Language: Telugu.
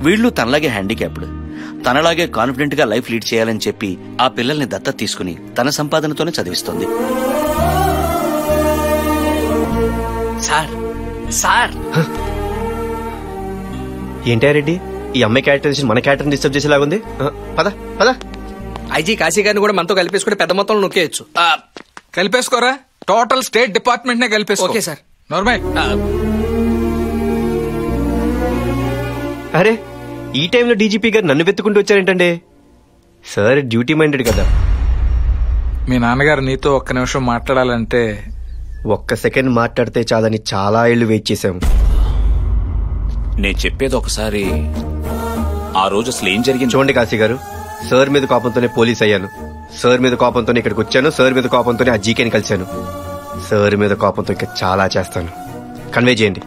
వీళ్ళు తనలాగే హ్యాండిక్యాప్డ్, తనలాగే కాన్ఫిడెంట్ గా లైఫ్ లీడ్ చేయాలని చెప్పి ఆ పిల్లల్ని దత్తత తీసుకుని తన సంపాదనతోనే చదివిస్తోంది. సార్ సార్ ఏంటా రెడ్డి, ఈ అమ్మాయి క్యారెక్టరైజేషన్ మన క్యారెక్టర్ డిస్టర్బ్ చేసేలాగుంది. పద పద. ఐజీ కాశీ గారిని కూడా మనతో కలిపేసుకుంటే పెద్ద మొత్తంలో నొక్కేయచ్చు. కలిపేసుకోరా, టోటల్ స్టేట్ డిపార్ట్మెంట్ నే కలిపేసుకో. Okay sir. నార్మల్. అరే, ఈ టైంలో డీజీపీ గారు నన్ను వెతుకుంటూ వచ్చారేంటండి? సార్ డ్యూటీ మైండెడ్ కదా. మీ నాన్నగారు నీతో ఒక్క నిమిషం మాట్లాడాలంటే ఒక్క సెకండ్ మాట్లాడితే చాలని చాలా ఏళ్లు వెయిట్ చేశాము. నేను చెప్పేది ఒకసారి, ఆ రోజు అసలు ఏం జరిగింది చూడండి కాశీ గారు, సార్ మీద కోపంతోనే పోలీస్ అయ్యాను, సార్ మీద కోపంతోనే ఇక్కడికి వచ్చాను, సార్ మీద కోపంతోనే ఆ జీకేని కలిశాను, సార్ మీద కోపంతో ఇంకా చాలా చేస్తాను. కన్వే చేయండి.